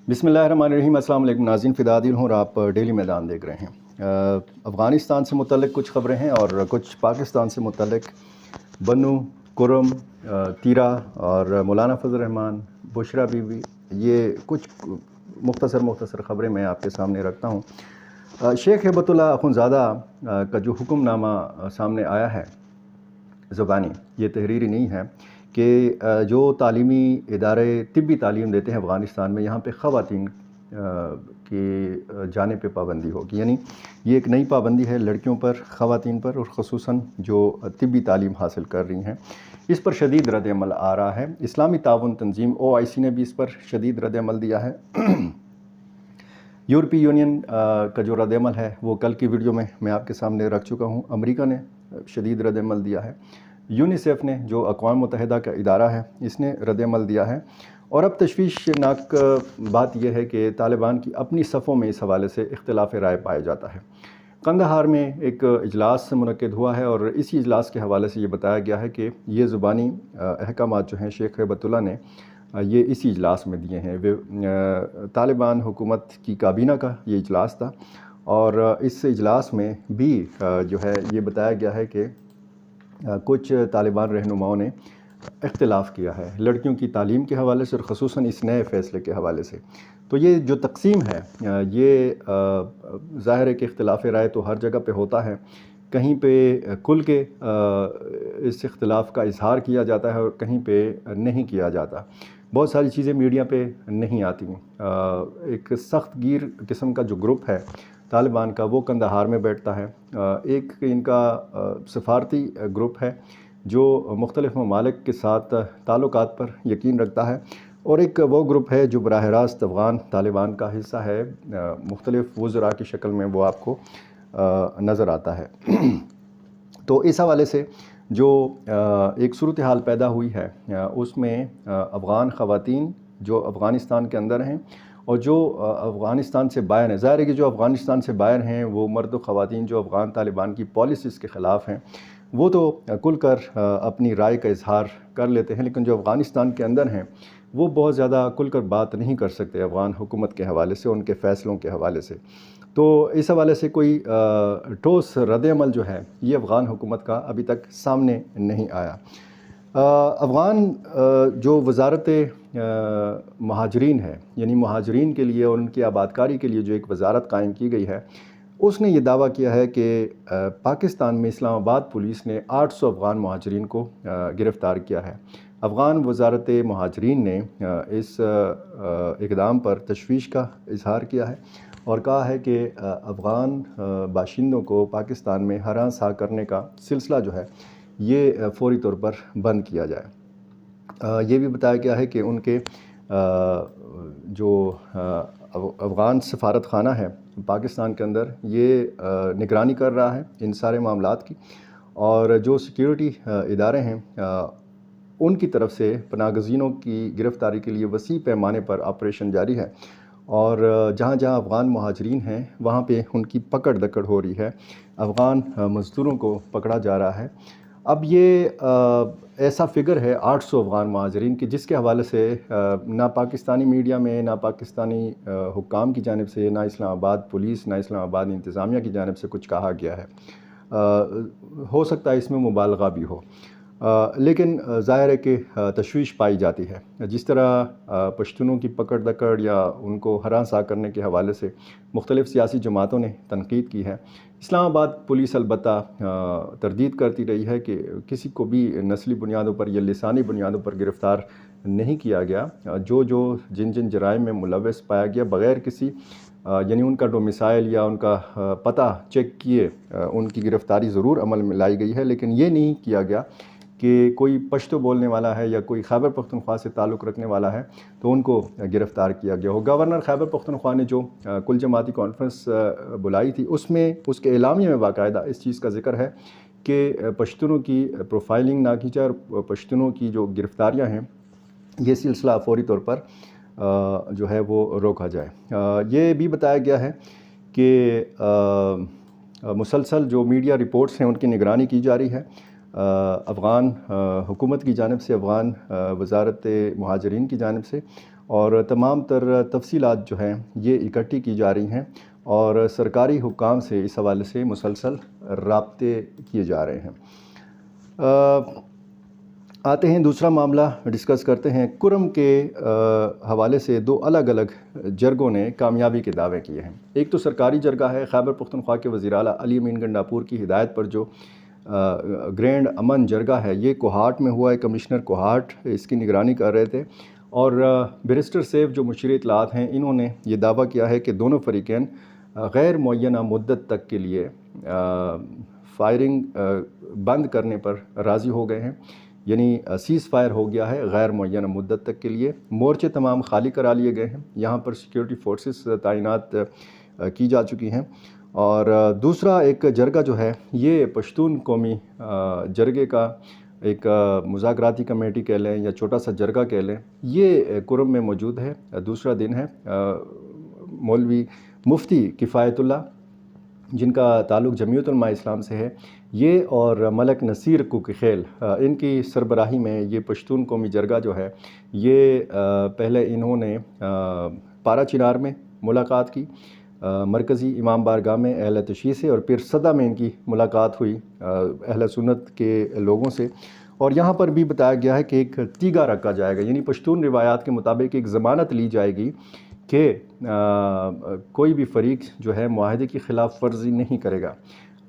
بسم اللہ الرحمن الرحیم۔ السلام علیکم ناظرین، فدا عادل ہوں اور آپ ڈیلی میدان دیکھ رہے ہیں۔ افغانستان سے متعلق کچھ خبریں ہیں اور کچھ پاکستان سے متعلق بنو، کرم، تیرا اور مولانا فضل الرحمان، بشرا بی بی، یہ کچھ مختصر خبریں میں آپ کے سامنے رکھتا ہوں۔ شیخ ہیبت اللہ اخندزادہ کا جو حکم نامہ سامنے آیا ہے زبانی، یہ تحریری نہیں ہے، کہ جو تعلیمی ادارے طبی تعلیم دیتے ہیں افغانستان میں، یہاں پہ خواتین کی جانے پہ پابندی ہوگی۔ یعنی یہ ایک نئی پابندی ہے لڑکیوں پر، خواتین پر، اور خصوصاً جو طبی تعلیم حاصل کر رہی ہیں۔ اس پر شدید رد عمل آ رہا ہے۔ اسلامی تعاون تنظیم OIC نے بھی اس پر شدید رد عمل دیا ہے۔ یورپی یونین کا جو رد عمل ہے وہ کل کی ویڈیو میں آپ کے سامنے رکھ چکا ہوں۔ امریکہ نے شدید رد عمل دیا ہے۔ یونیسیف نے، جو اقوام متحدہ کا ادارہ ہے، اس نے رد عمل دیا ہے۔ اور اب تشویشناک بات یہ ہے کہ طالبان کی اپنی صفوں میں اس حوالے سے اختلاف رائے پایا جاتا ہے۔ قندھار میں ایک اجلاس منعقد ہوا ہے اور اسی اجلاس کے حوالے سے یہ بتایا گیا ہے کہ یہ زبانی احکامات جو ہیں شیخ ہیبت اللہ نے یہ اسی اجلاس میں دیے ہیں۔ طالبان حکومت کی کابینہ کا یہ اجلاس تھا اور اس اجلاس میں بھی جو ہے یہ بتایا گیا ہے کہ کچھ طالبان رہنماؤں نے اختلاف کیا ہے لڑکیوں کی تعلیم کے حوالے سے اور خصوصاً اس نئے فیصلے کے حوالے سے۔ تو یہ جو تقسیم ہے یہ ظاہر ہے کہ اختلاف رائے تو ہر جگہ پہ ہوتا ہے، کہیں پہ کھل کے اس اختلاف کا اظہار کیا جاتا ہے اور کہیں پہ نہیں کیا جاتا۔ بہت ساری چیزیں میڈیا پہ نہیں آتی ہیں۔ ایک سخت گیر قسم کا جو گروپ ہے طالبان کا، وہ قندھار میں بیٹھتا ہے۔ ایک ان کا سفارتی گروپ ہے جو مختلف ممالک کے ساتھ تعلقات پر یقین رکھتا ہے، اور ایک وہ گروپ ہے جو براہ راست افغان طالبان کا حصہ ہے، مختلف وزراء کی شکل میں وہ آپ کو نظر آتا ہے۔ تو اس حوالے سے جو ایک صورتحال پیدا ہوئی ہے اس میں افغان خواتین جو افغانستان کے اندر ہیں اور جو افغانستان سے باہر ہیں، ظاہر ہے کہ جو افغانستان سے باہر ہیں وہ مرد و خواتین جو افغان طالبان کی پالیسیز کے خلاف ہیں وہ تو کھل کر اپنی رائے کا اظہار کر لیتے ہیں، لیکن جو افغانستان کے اندر ہیں وہ بہت زیادہ کھل کر بات نہیں کر سکتے افغان حکومت کے حوالے سے، ان کے فیصلوں کے حوالے سے۔ تو اس حوالے سے کوئی ٹھوس رد عمل جو ہے یہ افغان حکومت کا ابھی تک سامنے نہیں آیا۔ افغان جو وزارت مہاجرین ہے، یعنی مہاجرین کے لیے اور ان کی آبادکاری کے لیے جو ایک وزارت قائم کی گئی ہے، اس نے یہ دعویٰ کیا ہے کہ پاکستان میں اسلام آباد پولیس نے 800 افغان مہاجرین کو گرفتار کیا ہے۔ افغان وزارت مہاجرین نے اس اقدام پر تشویش کا اظہار کیا ہے اور کہا ہے کہ افغان باشندوں کو پاکستان میں ہراساں کرنے کا سلسلہ جو ہے یہ فوری طور پر بند کیا جائے۔ یہ بھی بتایا گیا ہے کہ ان کے جو افغان سفارت خانہ ہے پاکستان کے اندر، یہ نگرانی کر رہا ہے ان سارے معاملات کی، اور جو سیکیورٹی ادارے ہیں ان کی طرف سے پناہ گزینوں کی گرفتاری کے لیے وسیع پیمانے پر آپریشن جاری ہے، اور جہاں جہاں افغان مہاجرین ہیں وہاں پہ ان کی پکڑ دکڑ ہو رہی ہے، افغان مزدوروں کو پکڑا جا رہا ہے۔ اب یہ ایسا فگر ہے 800 افغان مہاجرین کی، جس کے حوالے سے نہ پاکستانی میڈیا میں، نہ پاکستانی حکام کی جانب سے، نہ اسلام آباد پولیس، نہ اسلام آباد انتظامیہ کی جانب سے کچھ کہا گیا ہے۔ ہو سکتا ہے اس میں مبالغہ بھی ہو، لیکن ظاہر ہے کہ تشویش پائی جاتی ہے۔ جس طرح پشتونوں کی پکڑ دکڑ یا ان کو ہراساں کرنے کے حوالے سے مختلف سیاسی جماعتوں نے تنقید کی ہے، اسلام آباد پولیس البتہ تردید کرتی رہی ہے کہ کسی کو بھی نسلی بنیادوں پر یا لسانی بنیادوں پر گرفتار نہیں کیا گیا۔ جن جرائم میں ملوث پایا گیا بغیر کسی یعنی ان کا ڈومیسائل یا ان کا پتہ چیک کیے ان کی گرفتاری ضرور عمل میں لائی گئی ہے، لیکن یہ نہیں کیا گیا کہ کوئی پشتو بولنے والا ہے یا کوئی خیبر پختونخوا سے تعلق رکھنے والا ہے تو ان کو گرفتار کیا گیا ہو۔ گورنر خیبر پختونخوا نے جو کل جماعتی کانفرنس بلائی تھی، اس میں اس کے اعلامیہ میں باقاعدہ اس چیز کا ذکر ہے کہ پشتونوں کی پروفائلنگ نہ کی جائے اور پشتونوں کی جو گرفتاریاں ہیں یہ سلسلہ فوری طور پر جو ہے وہ روکا جائے۔ یہ بھی بتایا گیا ہے کہ مسلسل جو میڈیا رپورٹس ہیں ان کی نگرانی کی جا رہی ہے افغان حکومت کی جانب سے، افغان وزارت مہاجرین کی جانب سے، اور تمام تر تفصیلات جو ہیں یہ اکٹھی کی جا رہی ہیں اور سرکاری حکام سے اس حوالے سے مسلسل رابطے کیے جا رہے ہیں۔ آتے ہیں دوسرا معاملہ ڈسکس کرتے ہیں۔ کرم کے حوالے سے دو الگ الگ جرگوں نے کامیابی کے دعوے کیے ہیں۔ ایک تو سرکاری جرگہ ہے، خیبر پختونخوا کے وزیر اعلیٰ علی امین گنڈاپور کی ہدایت پر جو گرینڈ امن جرگہ ہے، یہ کوہاٹ میں ہوا ہے۔ کمشنر کوہاٹ اس کی نگرانی کر رہے تھے اور بیرسٹر سیف جو مشیر اطلاعات ہیں، انہوں نے یہ دعویٰ کیا ہے کہ دونوں فریقین غیر معینہ مدت تک کے لیے فائرنگ بند کرنے پر راضی ہو گئے ہیں، یعنی سیز فائر ہو گیا ہے غیر معینہ مدت تک کے لیے۔ مورچے تمام خالی کرا لیے گئے ہیں، یہاں پر سیکیورٹی فورسز تعینات کی جا چکی ہیں۔ اور دوسرا ایک جرگہ جو ہے یہ پشتون قومی جرگے کا ایک مذاکراتی کمیٹی کہہ لیں یا چھوٹا سا جرگہ کہہ لیں، یہ کرم میں موجود ہے۔ دوسرا دن ہے۔ مولوی مفتی کفایت اللہ جن کا تعلق جمعیت علماء اسلام سے ہے، یہ اور ملک نصیر کوکیخیل، ان کی سربراہی میں یہ پشتون قومی جرگہ جو ہے یہ پہلے انہوں نے پارا چنار میں ملاقات کی، مرکزی امام بارگاہ میں اہل تشیع سے، اور پھر صدہ میں ان کی ملاقات ہوئی اہل سنت کے لوگوں سے۔ اور یہاں پر بھی بتایا گیا ہے کہ ایک تیگا رکھا جائے گا، یعنی پشتون روایات کے مطابق ایک ضمانت لی جائے گی کہ کوئی بھی فریق جو ہے معاہدے کی خلاف ورزی نہیں کرے گا۔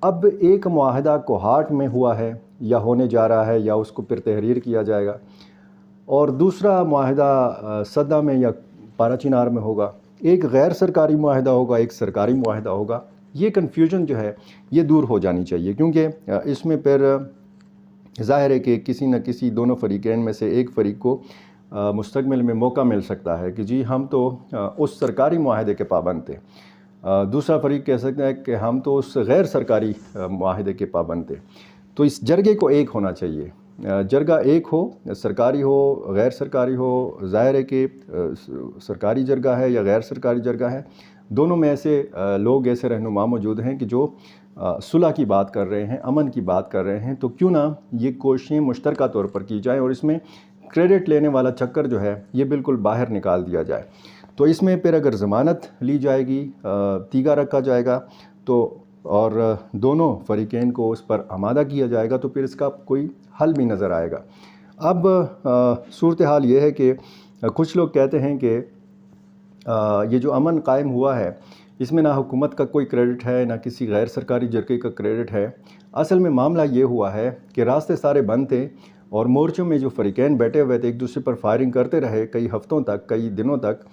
اب ایک معاہدہ کوہاٹ میں ہوا ہے یا ہونے جا رہا ہے یا اس کو پھر تحریر کیا جائے گا، اور دوسرا معاہدہ صدہ میں یا پارا چنار میں ہوگا، ایک غیر سرکاری معاہدہ ہوگا، ایک سرکاری معاہدہ ہوگا۔ یہ کنفیوژن جو ہے یہ دور ہو جانی چاہیے، کیونکہ اس میں پھر ظاہر ہے کہ کسی نہ کسی دونوں فریقین میں سے ایک فریق کو مستقبل میں موقع مل سکتا ہے کہ جی ہم تو اس سرکاری معاہدے کے پابند تھے، دوسرا فریق کہہ سکتا ہے کہ ہم تو اس غیر سرکاری معاہدے کے پابند تھے۔ تو اس جرگے کو ایک ہونا چاہیے، جرگہ ایک ہو، سرکاری ہو غیر سرکاری ہو۔ ظاہر ہے کہ سرکاری جرگہ ہے یا غیر سرکاری جرگہ ہے، دونوں میں ایسے لوگ، ایسے رہنما موجود ہیں کہ جو صلح کی بات کر رہے ہیں، امن کی بات کر رہے ہیں، تو کیوں نہ یہ کوششیں مشترکہ طور پر کی جائیں اور اس میں کریڈٹ لینے والا چکر جو ہے یہ بالکل باہر نکال دیا جائے۔ تو اس میں پھر اگر ضمانت لی جائے گی، تیگا رکھا جائے گا تو، اور دونوں فریقین کو اس پر آمادہ کیا جائے گا، تو پھر اس کا کوئی حل بھی نظر آئے گا۔ اب صورتحال یہ ہے کہ کچھ لوگ کہتے ہیں کہ یہ جو امن قائم ہوا ہے اس میں نہ حکومت کا کوئی کریڈٹ ہے نہ کسی غیر سرکاری جرگے کا کریڈٹ ہے۔ اصل میں معاملہ یہ ہوا ہے کہ راستے سارے بند تھے اور مورچوں میں جو فریقین بیٹھے ہوئے تھے ایک دوسرے پر فائرنگ کرتے رہے کئی ہفتوں تک، کئی دنوں تک،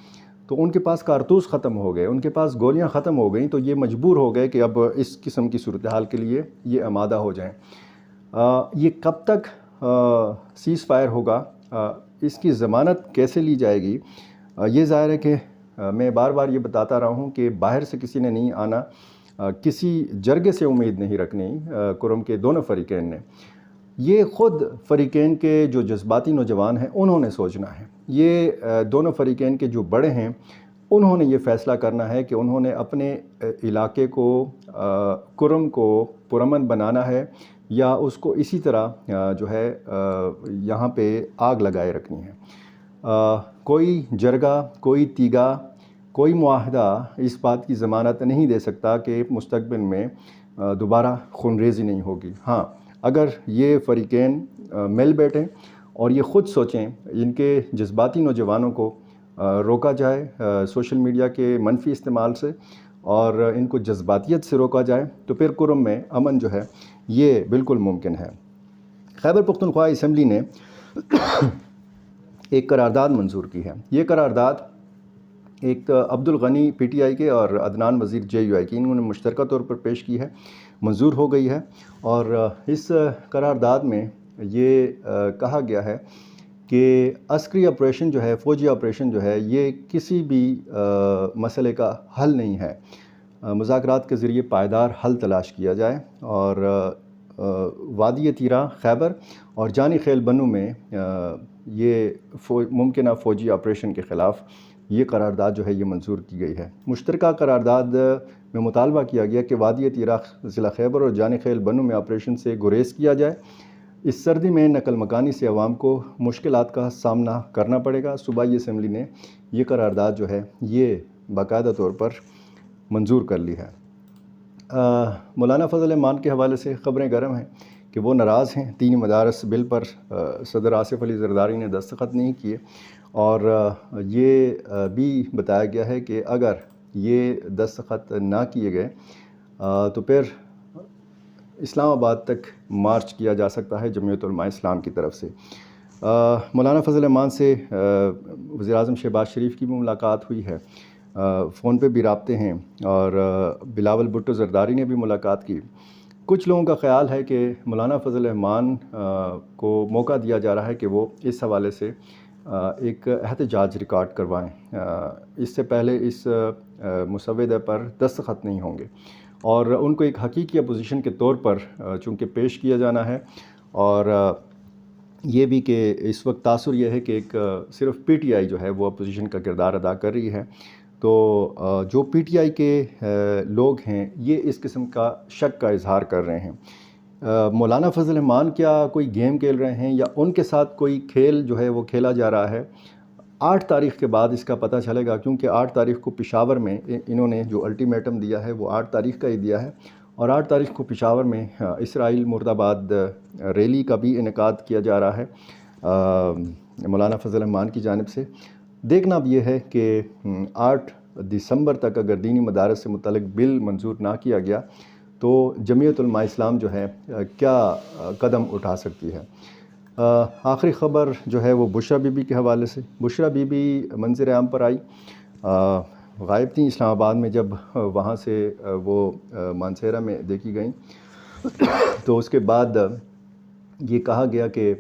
تو ان کے پاس کارتوس ختم ہو گئے، ان کے پاس گولیاں ختم ہو گئیں، تو یہ مجبور ہو گئے کہ اب اس قسم کی صورتحال کے لیے یہ آمادہ ہو جائیں۔ یہ کب تک سیز فائر ہوگا، اس کی ضمانت کیسے لی جائے گی، یہ ظاہر ہے کہ میں بار بار یہ بتاتا رہا ہوں کہ باہر سے کسی نے نہیں آنا، کسی جرگے سے امید نہیں رکھنی کرم کے دونوں فریقین نے۔ یہ خود فریقین کے جو جذباتی نوجوان ہیں انہوں نے سوچنا ہے، یہ دونوں فریقین کے جو بڑے ہیں انہوں نے یہ فیصلہ کرنا ہے کہ انہوں نے اپنے علاقے کو، کرم کو پرامن بنانا ہے یا اس کو اسی طرح جو ہے یہاں پہ آگ لگائے رکھنی ہے۔ کوئی جرگہ، کوئی تیگا، کوئی معاہدہ اس بات کی ضمانت نہیں دے سکتا کہ مستقبل میں دوبارہ خونریزی نہیں ہوگی۔ ہاں، اگر یہ فریقین مل بیٹھیں اور یہ خود سوچیں، ان کے جذباتی نوجوانوں کو روکا جائے سوشل میڈیا کے منفی استعمال سے اور ان کو جذباتیت سے روکا جائے، تو پھر کرم میں امن جو ہے یہ بالکل ممکن ہے۔ خیبر پختونخوا اسمبلی نے ایک قرارداد منظور کی ہے۔ یہ قرارداد ایک عبدالغنی پی ٹی آئی کے اور عدنان وزیر جے یو آئی کی، انہوں نے مشترکہ طور پر پیش کی ہے، منظور ہو گئی ہے۔ اور اس قرارداد میں یہ کہا گیا ہے کہ عسکری آپریشن جو ہے، فوجی آپریشن جو ہے، یہ کسی بھی مسئلے کا حل نہیں ہے۔ مذاکرات کے ذریعے پائیدار حل تلاش کیا جائے اور وادی تیرا، خیبر اور جانی خیل بنو میں یہ ممکنہ فوجی آپریشن کے خلاف یہ قرارداد جو ہے یہ منظور کی گئی ہے۔ مشترکہ قرارداد میں مطالبہ کیا گیا کہ وادی تیرا، ضلع خیبر اور جانی خیل بنو میں آپریشن سے گریز کیا جائے، اس سردی میں نقل مکانی سے عوام کو مشکلات کا سامنا کرنا پڑے گا۔ صوبائی اسمبلی نے یہ قرارداد جو ہے یہ باقاعدہ طور پر منظور کر لی ہے۔ مولانا فضل الرحمان کے حوالے سے خبریں گرم ہیں کہ وہ ناراض ہیں۔ 3 مدارس بل پر صدر آصف علی زرداری نے دستخط نہیں کیے، اور یہ بھی بتایا گیا ہے کہ اگر یہ دستخط نہ کیے گئے تو پھر اسلام آباد تک مارچ کیا جا سکتا ہے جمعیت علماء اسلام کی طرف سے۔ مولانا فضل الرحمان سے وزیر اعظم شہباز شریف کی بھی ملاقات ہوئی ہے، فون پہ بھی رابطے ہیں، اور بلاول بھٹو زرداری نے بھی ملاقات کی۔ کچھ لوگوں کا خیال ہے کہ مولانا فضل الرحمان کو موقع دیا جا رہا ہے کہ وہ اس حوالے سے ایک احتجاج ریکارڈ کروائیں، اس سے پہلے اس مسودے پر دستخط نہیں ہوں گے، اور ان کو ایک حقیقی اپوزیشن کے طور پر چونکہ پیش کیا جانا ہے، اور یہ بھی کہ اس وقت تاثر یہ ہے کہ ایک صرف پی ٹی آئی جو ہے وہ اپوزیشن کا کردار ادا کر رہی ہے، تو جو پی ٹی آئی کے لوگ ہیں یہ اس قسم کا شک کا اظہار کر رہے ہیں۔ مولانا فضل الرحمان کیا کوئی گیم کھیل رہے ہیں یا ان کے ساتھ کوئی کھیل جو ہے وہ کھیلا جا رہا ہے؟ 8 تاریخ کے بعد اس کا پتہ چلے گا، کیونکہ 8 تاریخ کو پشاور میں انہوں نے جو الٹیمیٹم دیا ہے وہ 8 تاریخ کا ہی دیا ہے، اور 8 تاریخ کو پشاور میں اسرائیل مرد آباد ریلی کا بھی انعقاد کیا جا رہا ہے مولانا فضل الرحمان کی جانب سے۔ دیکھنا اب یہ ہے کہ 8 دسمبر تک اگر دینی مدارس سے متعلق بل منظور نہ کیا گیا تو جمعیت علماء اسلام جو ہے کیا قدم اٹھا سکتی ہے۔ آخری خبر جو ہے وہ بشرا بی بی کے حوالے سے۔ بشرا بی بی منظر عام پر آئی، غائب تھیں اسلام آباد میں، جب وہاں سے وہ مانسہرہ میں دیکھی گئیں تو اس کے بعد یہ کہا گیا کہ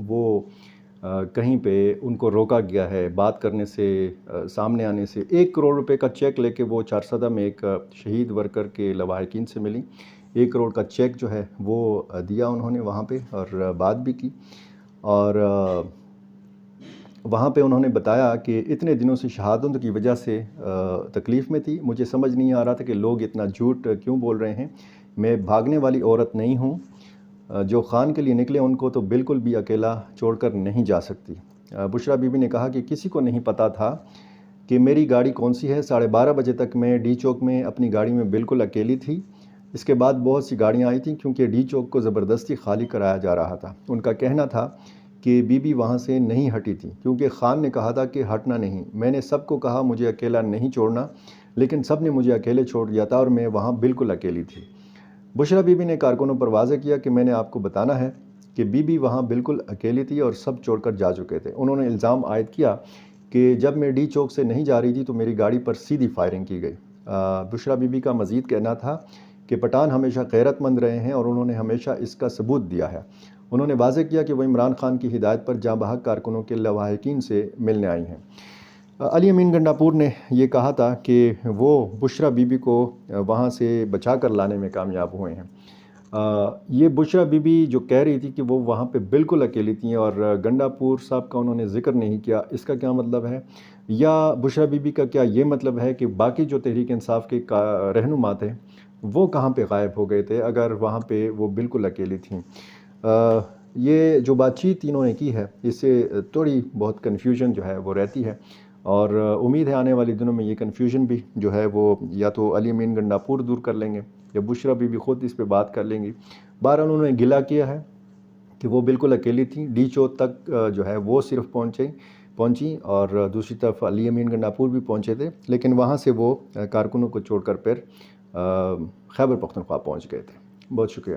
وہ کہیں پہ ان کو روکا گیا ہے بات کرنے سے، سامنے آنے سے۔ 1 کروڑ روپے کا چیک لے کے وہ چارسدہ میں ایک شہید ورکر کے لواحقین سے ملی، 1 کروڑ کا چیک جو ہے وہ دیا انہوں نے وہاں پہ، اور بات بھی کی، اور وہاں پہ انہوں نے بتایا کہ اتنے دنوں سے شہادت کی وجہ سے تکلیف میں تھی، مجھے سمجھ نہیں آ رہا تھا کہ لوگ اتنا جھوٹ کیوں بول رہے ہیں، میں بھاگنے والی عورت نہیں ہوں، جو خان کے لیے نکلے ان کو تو بالکل بھی اکیلا چھوڑ کر نہیں جا سکتی۔ بشرا بی بی نے کہا کہ کسی کو نہیں پتہ تھا کہ میری گاڑی کون سی ہے، 12:30 بجے تک میں ڈی چوک میں اپنی گاڑی میں بالکل اکیلی تھی، اس کے بعد بہت سی گاڑیاں آئی تھیں کیونکہ ڈی چوک کو زبردستی خالی کرایا جا رہا تھا۔ ان کا کہنا تھا کہ بی بی وہاں سے نہیں ہٹی تھی کیونکہ خان نے کہا تھا کہ ہٹنا نہیں، میں نے سب کو کہا مجھے اکیلا نہیں چھوڑنا، لیکن سب نے مجھے اکیلے چھوڑ دیا تھا اور میں وہاں بالکل اکیلی تھی۔ بشرا بی بی نے کارکنوں پر واضح کیا کہ میں نے آپ کو بتانا ہے کہ بی بی وہاں بالکل اکیلی تھی اور سب چھوڑ کر جا چکے تھے۔ انہوں نے الزام عائد کیا کہ جب میں ڈی چوک سے نہیں جا رہی تھی تو میری گاڑی پر سیدھی فائرنگ کی گئی۔ بشرا بی بی کا مزید کہنا تھا کہ پٹھان ہمیشہ غیرت مند رہے ہیں اور انہوں نے ہمیشہ اس کا ثبوت دیا ہے۔ انہوں نے واضح کیا کہ وہ عمران خان کی ہدایت پر جاں بحق کارکنوں کے لواحقین سے ملنے آئی ہیں۔ علی امین گنڈاپور نے یہ کہا تھا کہ وہ بشرا بی بی کو وہاں سے بچا کر لانے میں کامیاب ہوئے ہیں۔ یہ بشرا بی بی جو کہہ رہی تھی کہ وہ وہاں پہ بالکل اکیلی تھیں اور گنڈاپور صاحب کا انہوں نے ذکر نہیں کیا، اس کا کیا مطلب ہے؟ یا بشرا بی بی کا کیا یہ مطلب ہے کہ باقی جو تحریک انصاف کے رہنما تھے وہ کہاں پہ غائب ہو گئے تھے اگر وہاں پہ وہ بالکل اکیلی تھیں؟ یہ جو بات چیت انہوں نے کی ہے اس سے تھوڑی بہت کنفیوژن جو ہے وہ رہتی ہے، اور امید ہے آنے والی دنوں میں یہ کنفیوژن بھی جو ہے وہ یا تو علی امین گنڈاپور دور کر لیں گے یا بشرا بی بی خود اس پہ بات کر لیں گی۔ بہرحال انہوں نے گلہ کیا ہے کہ وہ بالکل اکیلی تھیں، ڈی چوک تک جو ہے وہ صرف پہنچیں اور دوسری طرف علی امین گنڈاپور بھی پہنچے تھے، لیکن وہاں سے وہ کارکنوں کو چھوڑ کر پھر خیبر پختونخوا پہنچ گئے تھے۔ بہت شکریہ۔